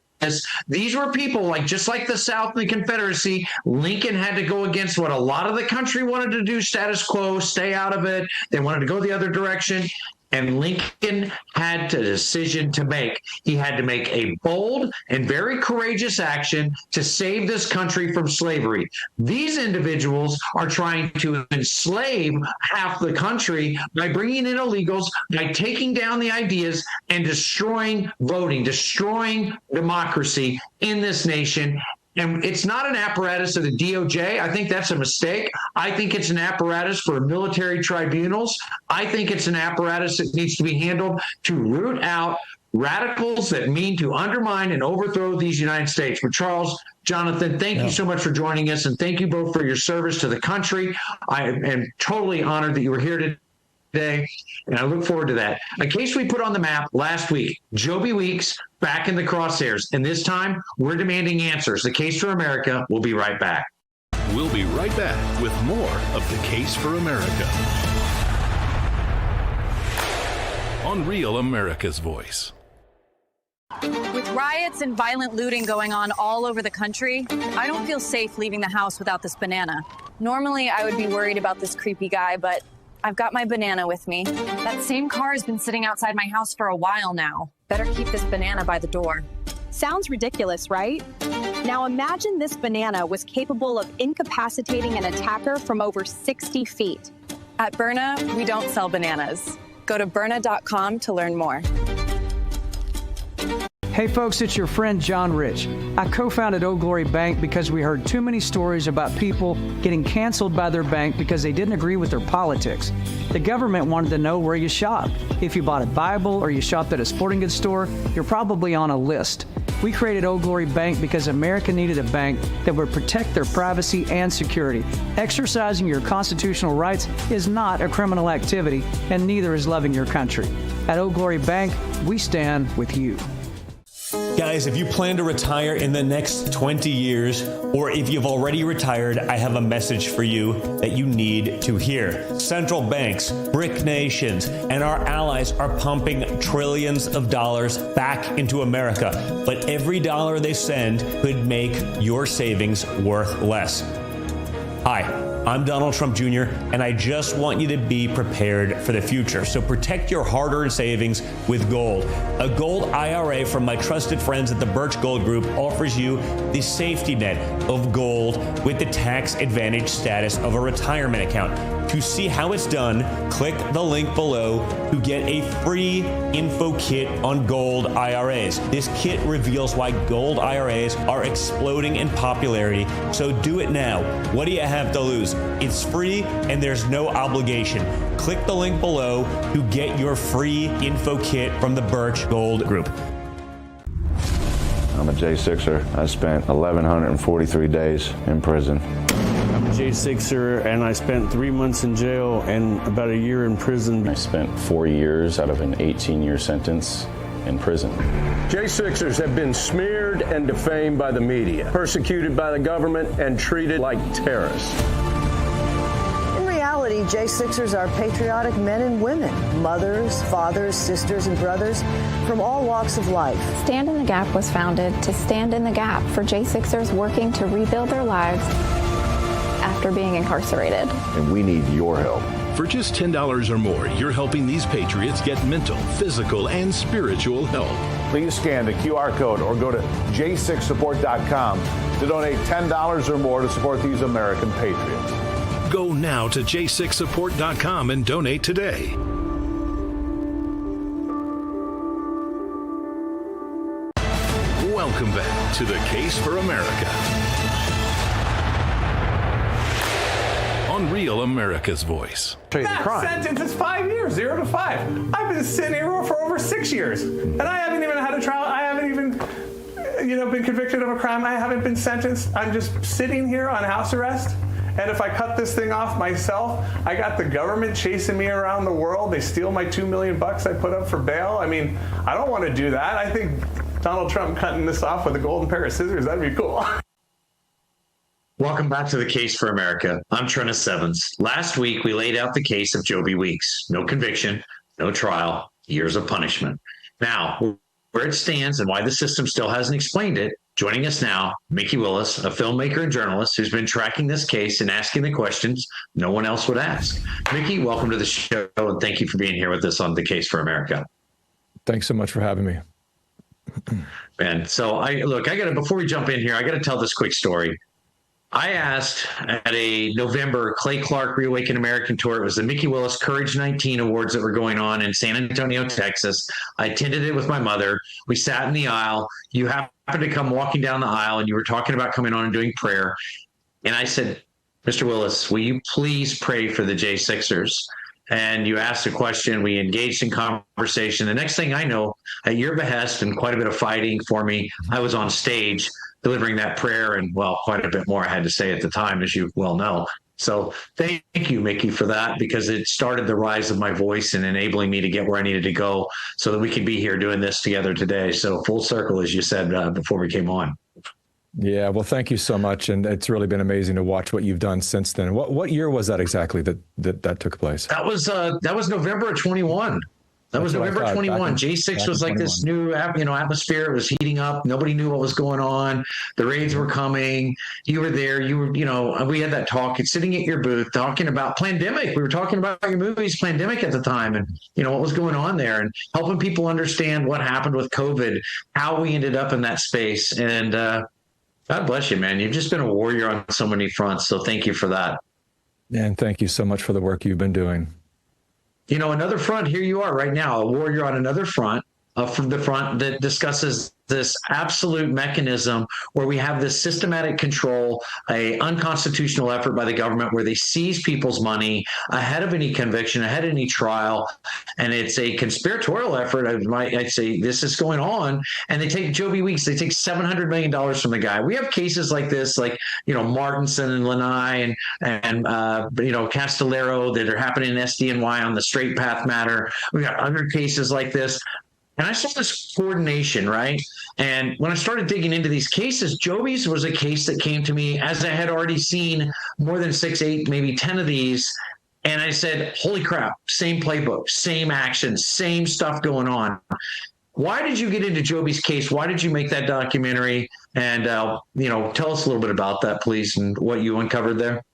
These were people just like the South and the Confederacy. Lincoln had to go against what a lot of the country wanted to do, status quo, stay out of it. They wanted to go the other direction. And Lincoln had a decision to make. He had to make a bold and very courageous action to save this country from slavery. These individuals are trying to enslave half the country by bringing in illegals, by taking down the ideas and destroying voting, destroying democracy in this nation. And it's not an apparatus of the DOJ. I think that's a mistake. I think it's an apparatus for military tribunals. I think it's an apparatus that needs to be handled to root out radicals that mean to undermine and overthrow these United States. But Charles, Jonathan, thank you so much for joining us. And thank you both for your service to the country. I am totally honored that you were here today, and I look forward to that. A case we put on the map last week, Joby Weeks, back in the crosshairs. And this time, we're demanding answers. The Case for America will be right back. We'll be right back with more of The Case for America on Real America's Voice. With riots and violent looting going on all over the country, I don't feel safe leaving the house without this banana. Normally, I would be worried about this creepy guy, but I've got my banana with me. That same car has been sitting outside my house for a while now. Better keep this banana by the door. Sounds ridiculous, right? Now imagine this banana was capable of incapacitating an attacker from over 60 feet. At Byrna, we don't sell bananas. Go to Byrna.com to learn more. Hey folks, it's your friend John Rich. I co-founded Old Glory Bank because we heard too many stories about people getting canceled by their bank because they didn't agree with their politics. The government wanted to know where you shop. If you bought a Bible or you shopped at a sporting goods store, you're probably on a list. We created Old Glory Bank because America needed a bank that would protect their privacy and security. Exercising your constitutional rights is not a criminal activity, and neither is loving your country. At Old Glory Bank, we stand with you. Guys, if you plan to retire in the next 20 years, or if you've already retired, I have a message for you that you need to hear. Central banks, BRIC nations, and our allies are pumping trillions of dollars back into America, but every dollar they send could make your savings worth less. Hi. I'm Donald Trump Jr., and I just want you to be prepared for the future. So protect your hard-earned savings with gold. A gold IRA from my trusted friends at the Birch Gold Group offers you the safety net of gold with the tax advantage status of a retirement account. To see how it's done, click the link below to get a free info kit on gold IRAs. This kit reveals why gold IRAs are exploding in popularity, so do it now. What do you have to lose? It's free and there's no obligation. Click the link below to get your free info kit from the Birch Gold Group. I'm a J6er. I spent 1,143 days in prison. I'm a J6er, and I spent 3 months in jail and about a year in prison. I spent 4 years out of an 18-year sentence in prison. J6ers have been smeared and defamed by the media, persecuted by the government, and treated like terrorists. In reality, J6ers are patriotic men and women, mothers, fathers, sisters, and brothers from all walks of life. Stand in the Gap was founded to stand in the gap for J6ers working to rebuild their lives after being incarcerated. And we need your help. For just $10 or more, you're helping these patriots get mental, physical, and spiritual help. Please scan the QR code or go to j6support.com to donate $10 or more to support these American patriots. Go now to j6support.com and donate today. Welcome back to The Case for America on Real America's Voice. That sentence is 5 years, 0 to 5. I've been sitting here for over 6 years, and I haven't even had a trial. I haven't even, been convicted of a crime. I haven't been sentenced. I'm just sitting here on house arrest, And if I cut this thing off myself, I got the government chasing me around the world. They steal my $2 million I put up for bail. I mean, I don't want to do that. I think Donald Trump cutting this off with a golden pair of scissors, that'd be cool. Welcome back to the Case for America. I'm Treniss Evans. Last week, we laid out the case of Joby Weeks. No conviction, no trial, years of punishment. Now, where it stands and why the system still hasn't explained it, joining us now, Mickey Willis, a filmmaker and journalist who's been tracking this case and asking the questions no one else would ask. Mickey, welcome to the show, and thank you for being here with us on the Case for America. Thanks so much for having me. And so before we jump in here, I got to tell this quick story. I asked at a November Clay Clark Reawaken American tour. It was the Mickey Willis Courage 19 Awards that were going on in San Antonio, Texas. I attended it with my mother. We sat in the aisle. You happened to come walking down the aisle, and you were talking about coming on and doing prayer. And I said, Mr. Willis, will you please pray for the J6ers? And you asked a question. We engaged in conversation. The next thing I know, at your behest and quite a bit of fighting for me, I was on stage delivering that prayer, and quite a bit more I had to say at the time, as you well know. So thank you, Mickey, for that, because it started the rise of my voice and enabling me to get where I needed to go so that we could be here doing this together today. So full circle, as you said before we came on. Yeah, well, thank you so much. And it's really been amazing to watch what you've done since then. What year was that exactly that took place? That was November of 21. That was November 21. J6 was like this new, atmosphere. It was heating up. Nobody knew what was going on. The raids were coming. You were there. We had that talk. Sitting at your booth talking about Plandemic. We were talking about your movies, Plandemic at the time, and what was going on there, and helping people understand what happened with COVID, how we ended up in that space. And God bless you, man. You've just been a warrior on so many fronts. So thank you for that. And thank you so much for the work you've been doing. Another front, here you are right now, a warrior on another front, from the front that discusses this absolute mechanism where we have this systematic control, a unconstitutional effort by the government where they seize people's money ahead of any conviction, ahead of any trial. And it's a conspiratorial effort. I'd say this is going on. And they take Joby Weeks, they take $700 million from the guy. We have cases like this, like, Martinson and Lanai and Castellero that are happening in SDNY on the Straight Path matter. We got other cases like this. And I saw this coordination, right? And when I started digging into these cases, Joby's was a case that came to me as I had already seen more than 6, 8, maybe 10 of these. And I said, holy crap, same playbook, same action, same stuff going on. Why did you get into Joby's case? Why did you make that documentary? And, tell us a little bit about that, please, and what you uncovered there.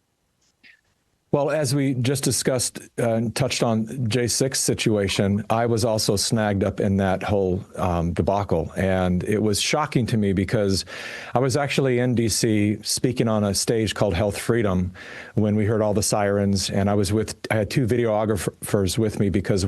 Well, as we just discussed and touched on J6 situation, I was also snagged up in that whole debacle. And it was shocking to me because I was actually in D.C. speaking on a stage called Health Freedom when we heard all the sirens. And I had 2 videographers with me because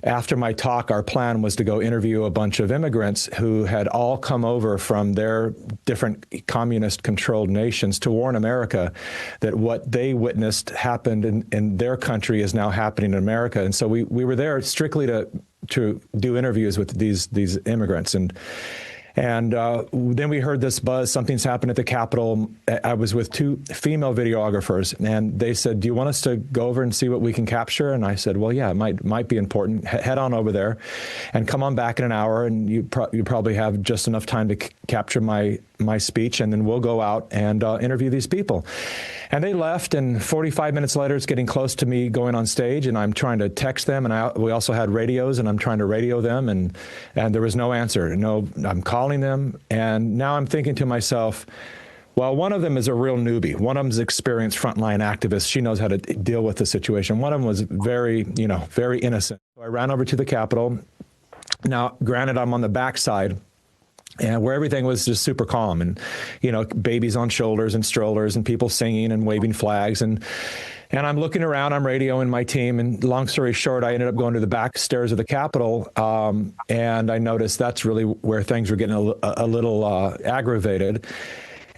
after my talk, our plan was to go interview a bunch of immigrants who had all come over from their different communist-controlled nations to warn America that what they witnessed happened in their country is now happening in America. And so we were there strictly to do interviews with these immigrants. And then we heard this buzz, something's happened at the Capitol. I was with 2 female videographers, and they said, do you want us to go over and see what we can capture? And I said, well, yeah, it might be important. Head on over there and come on back in an hour, and you probably have just enough time to capture my speech, and then we'll go out and interview these people. And they left, and 45 minutes later, it's getting close to me going on stage, and I'm trying to text them, and we also had radios, and I'm trying to radio them, and there was no answer. No, I'm calling them, and now I'm thinking to myself, well, one of them is a real newbie. One of them is an experienced frontline activist. She knows how to deal with the situation. One of them was very innocent. So I ran over to the Capitol. Now, granted, I'm on the backside, and where everything was just super calm, and babies on shoulders and strollers and people singing and waving flags, and I'm looking around, I'm radioing my team, and long story short, I ended up going to the back stairs of the Capitol, and I noticed that's really where things were getting a little aggravated.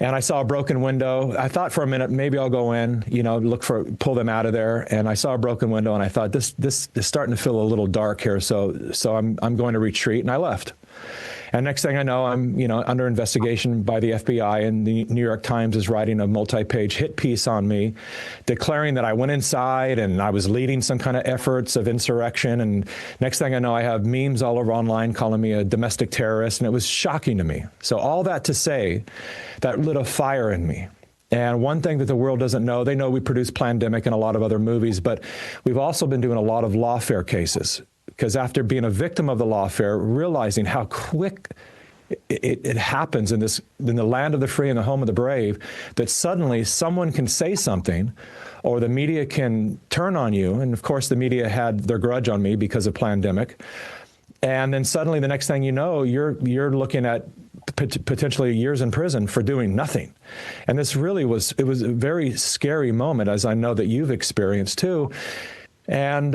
And I saw a broken window. I thought for a minute, maybe I'll go in, pull them out of there. And I saw a broken window, and I thought this is starting to feel a little dark here. So I'm going to retreat, and I left. And next thing I know, I'm, under investigation by the FBI, and the New York Times is writing a multi-page hit piece on me, declaring that I went inside and I was leading some kind of efforts of insurrection. And next thing I know, I have memes all over online calling me a domestic terrorist, and it was shocking to me. So all that to say, that lit a fire in me. And one thing that the world doesn't know, they know we produce Plandemic and a lot of other movies, but we've also been doing a lot of lawfare cases. Because after being a victim of the lawfare, realizing how quick it happens in the land of the free and the home of the brave, that suddenly someone can say something, or the media can turn on you. And of course, the media had their grudge on me because of Plandemic. And then suddenly, the next thing you know, you're looking at potentially years in prison for doing nothing. And this really was a very scary moment, as I know that you've experienced too. And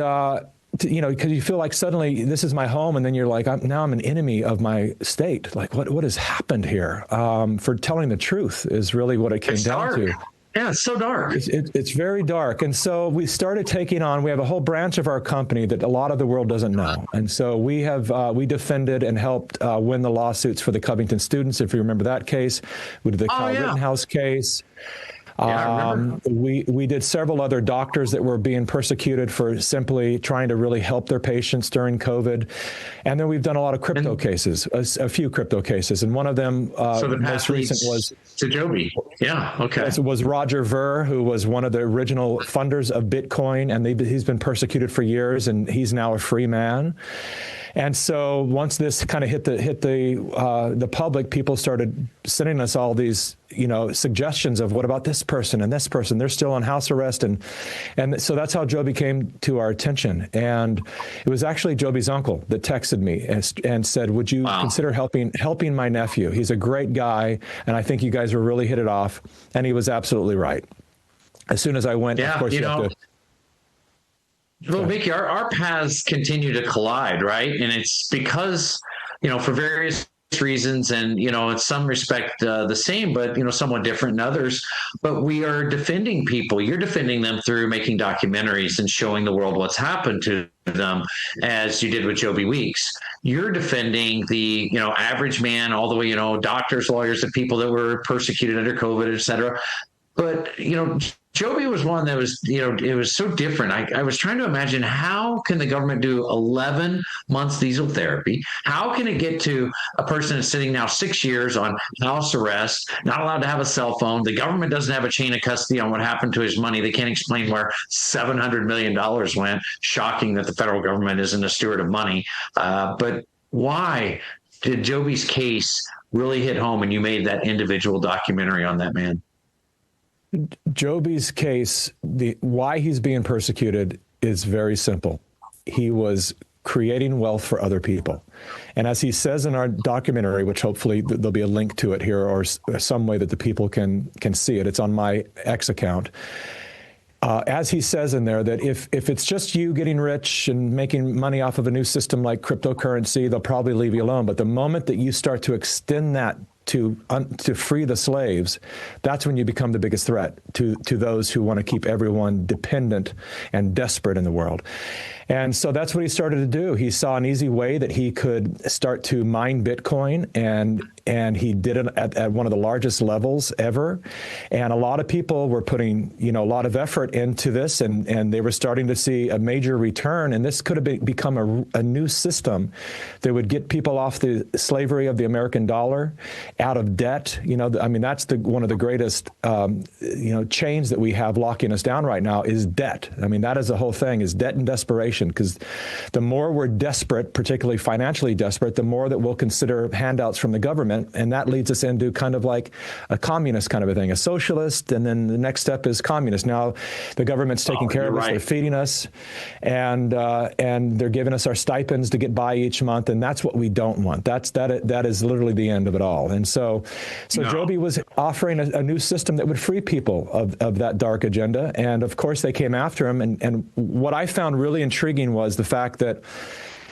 because you feel like suddenly this is my home, and then you're like, now I'm an enemy of my state. Like, what has happened here? For telling the truth is really what it came down to. Yeah, it's so dark. It's very dark. And so we started taking on, we have a whole branch of our company that a lot of the world doesn't know. And so we defended and helped win the lawsuits for the Covington students, if you remember that case. We did the Kyle Rittenhouse case. We did several other doctors that were being persecuted for simply trying to really help their patients during COVID. And then we've done a lot of crypto cases, a few crypto cases. And one of them, so the most recent was to Joby. Yeah. Okay. It was Roger Ver, who was one of the original funders of Bitcoin. And he's been persecuted for years, and he's now a free man. And so once this kind of hit the public, people started sending us all these, suggestions of what about this person and this person? They're still on house arrest. And so that's how Joby came to our attention. And it was actually Joby's uncle that texted me and said, would you consider helping my nephew? He's a great guy, and I think you guys will really hit it off. And he was absolutely right. As soon as I went, of course, you have to... Well, Vicky, our paths continue to collide, right? And it's because, for various reasons, and, in some respect the same, but, somewhat different in others. But we are defending people. You're defending them through making documentaries and showing the world what's happened to them, as you did with Joby Weeks. You're defending the, average man, all the way, doctors, lawyers, and people that were persecuted under COVID, et cetera. But, Joby was one that was, it was so different. I was trying to imagine, how can the government do 11 months diesel therapy? How can it get to a person that's sitting now 6 years on house arrest, not allowed to have a cell phone? The government doesn't have a chain of custody on what happened to his money. They can't explain where $700 million went. Shocking that the federal government isn't a steward of money. But why did Joby's case really hit home, and you made that individual documentary on that man? Joby's case, why he's being persecuted is very simple. He was creating wealth for other people. And as he says in our documentary, which hopefully there'll be a link to it here, or some way that the people can see it. It's on my X account. As he says in there, that if it's just you getting rich and making money off of a new system like cryptocurrency, they'll probably leave you alone. But the moment that you start to extend that to free the slaves, that's when you become the biggest threat to those who want to keep everyone dependent and desperate in the world. And so that's what he started to do. He saw an easy way that he could start to mine Bitcoin, and he did it at one of the largest levels ever. And a lot of people were putting, a lot of effort into this, and they were starting to see a major return. And this could have become a new system that would get people off the slavery of the American dollar, out of debt. That's one of the greatest, chains that we have locking us down right now is debt. That is the whole thing, is debt and desperation. Because the more we're desperate, particularly financially desperate, the more that we'll consider handouts from the government. And that leads us into kind of like a communist kind of a thing, a socialist. And then the next step is communist. Now the government's taking care of us, they're feeding us, and they're giving us our stipends to get by each month. And that's what we don't want. That is literally the end of it all. And so Joby was offering a new system that would free people of that dark agenda. And of course they came after him. And what I found really intriguing was the fact that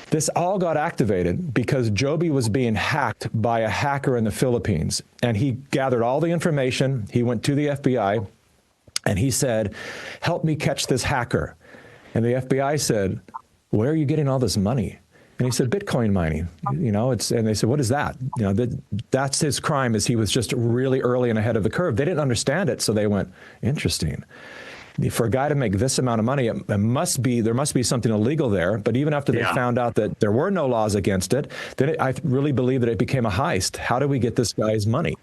this all got activated because Joby was being hacked by a hacker in the Philippines. And he gathered all the information. He went to the FBI and he said, help me catch this hacker. And the FBI said, where are you getting all this money? And he said, Bitcoin mining, and they said, what is that? That's his crime, is he was just really early and ahead of the curve. They didn't understand it, so they went, interesting. For a guy to make this amount of money, there must be something illegal there. But even after they found out that there were no laws against it, then I really believe that it became a heist. How do we get this guy's money?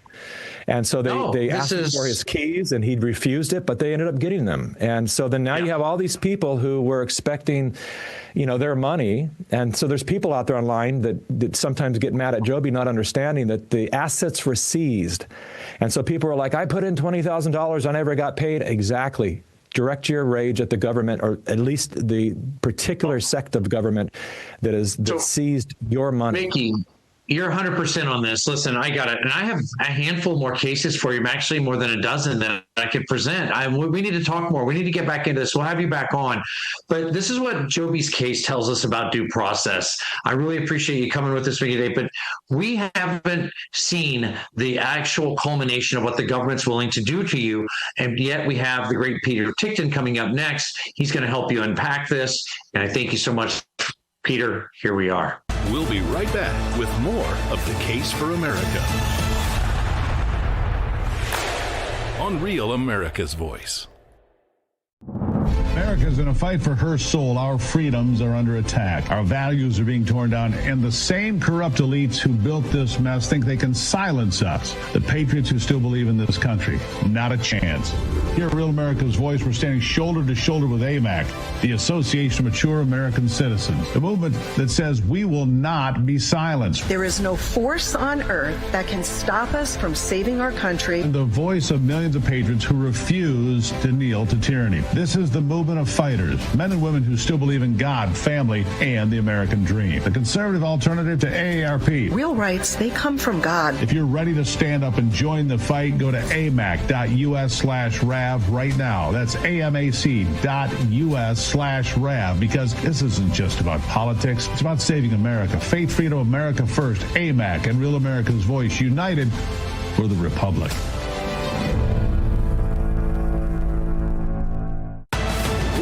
And so they asked him for his keys, and he refused it, but they ended up getting them. And so then now you have all these people who were expecting, their money. And so there's people out there online that sometimes get mad at Joby, not understanding that the assets were seized. And so people are like, I put in $20,000, I never got paid. Exactly. Direct your rage at the government, or at least the particular sect of government that seized your money. Mickey, you're 100% on this. Listen, I got it. And I have a handful more cases for you, actually more than a dozen that I could present. We need to talk more. We need to get back into this. We'll have you back on. But this is what Joby's case tells us about due process. I really appreciate you coming with us today, but we haven't seen the actual culmination of what the government's willing to do to you. And yet we have the great Peter Tickton coming up next. He's going to help you unpack this. And I thank you so much, Peter. Here we are. We'll be right back with more of The Case for America on Real America's Voice. America's in a fight for her soul. Our freedoms are under attack. Our values are being torn down. And the same corrupt elites who built this mess think they can silence us. The patriots who still believe in this country. Not a chance. Here at Real America's Voice, we're standing shoulder to shoulder with AMAC, the Association of Mature American Citizens, a movement that says we will not be silenced. There is no force on earth that can stop us from saving our country. The voice of millions of patriots who refuse to kneel to tyranny. This is the movement of fighters, men and women who still believe in God, family, and the American dream. The conservative alternative to AARP. Real rights, they come from God. If you're ready to stand up and join the fight, go to amac.us/RAV right now. That's amac.us/RAV, because this isn't just about politics. It's about saving America. Faith, freedom, America first. AMAC and Real America's Voice, united for the Republic.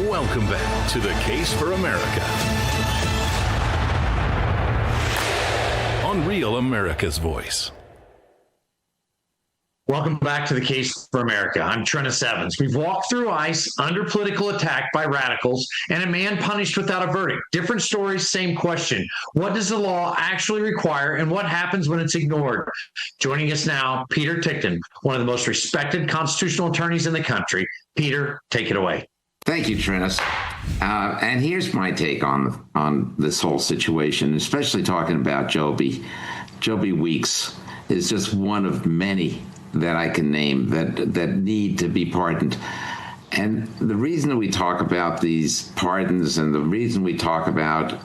Welcome back to The Case for America on Real America's Voice. Welcome back to The Case for America. I'm Treniss Evans. We've walked through ICE under political attack by radicals and a man punished without a verdict. Different stories, same question. What does the law actually require, and what happens when it's ignored? Joining us now, Peter Tickton, one of the most respected constitutional attorneys in the country. Peter, take it away. Thank you, Treniss. And here's my take on this whole situation, especially talking about Joby. Joby Weeks is just one of many that I can name that need to be pardoned. And the reason that we talk about these pardons and the reason we talk about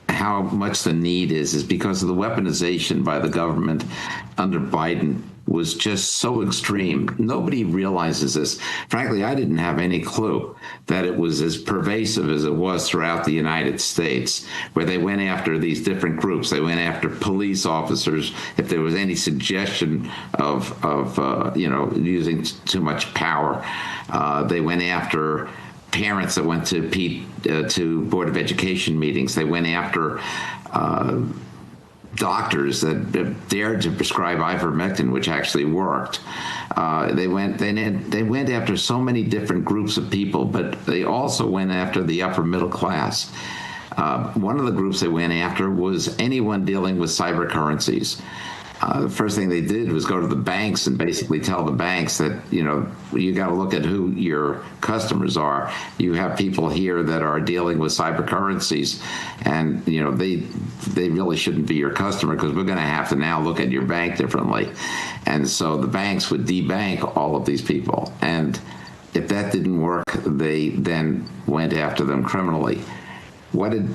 how much the need is because of the weaponization by the government under Biden was just so extreme. Nobody realizes this. Frankly, I didn't have any clue that it was as pervasive as it was throughout the United States, where they went after these different groups. They went after police officers if there was any suggestion of using too much power. They went after parents that went to Board of Education meetings. They went after doctors that dared to prescribe ivermectin, which actually worked. They went after so many different groups of people, but they also went after the upper middle class. One of the groups they went after was anyone dealing with cyber currencies. The first thing they did was go to the banks and basically tell the banks that, you got to look at who your customers are. You have people here that are dealing with cyber currencies, and, they really shouldn't be your customer because we're going to have to now look at your bank differently. And so the banks would debank all of these people. And if that didn't work, they then went after them criminally. What did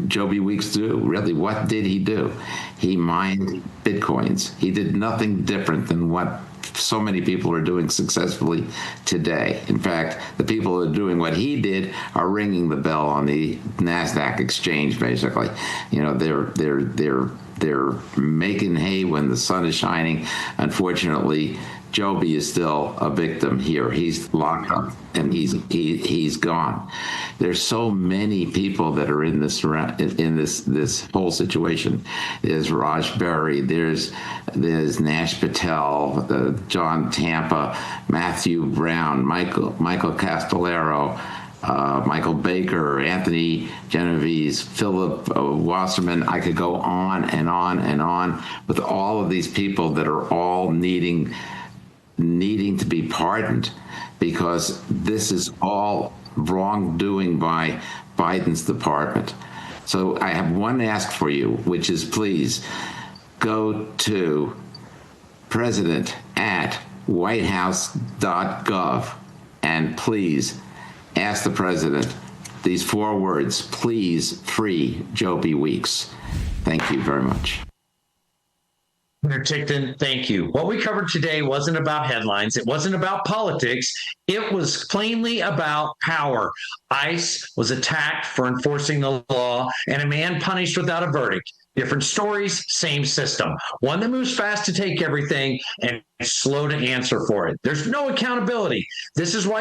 Joby Weeks do? Really, what did he do? He mined Bitcoins. He did nothing different than what so many people are doing successfully today. In fact, the people who are doing what he did are ringing the bell on the NASDAQ exchange, basically. They're making hay when the sun is shining. Unfortunately, Joby is still a victim here. He's locked up and he's gone. There's so many people that are in this whole situation. There's Raj Berry. There's Nash Patel, John Tampa, Matthew Brown, Michael Castellero, Michael Baker, Anthony Genovese, Philip Wasserman. I could go on and on and on with all of these people that are all needing to be pardoned, because this is all wrongdoing by Biden's department. So I have one ask for you, which is please go to president@whitehouse.gov and please ask the president these 4 words: please free Joby Weeks. Thank you very much. Senator Tickton, thank you. What we covered today wasn't about headlines. It wasn't about politics. It was plainly about power. ICE was attacked for enforcing the law and a man punished without a verdict. Different stories, same system. One that moves fast to take everything and slow to answer for it. There's no accountability. This is why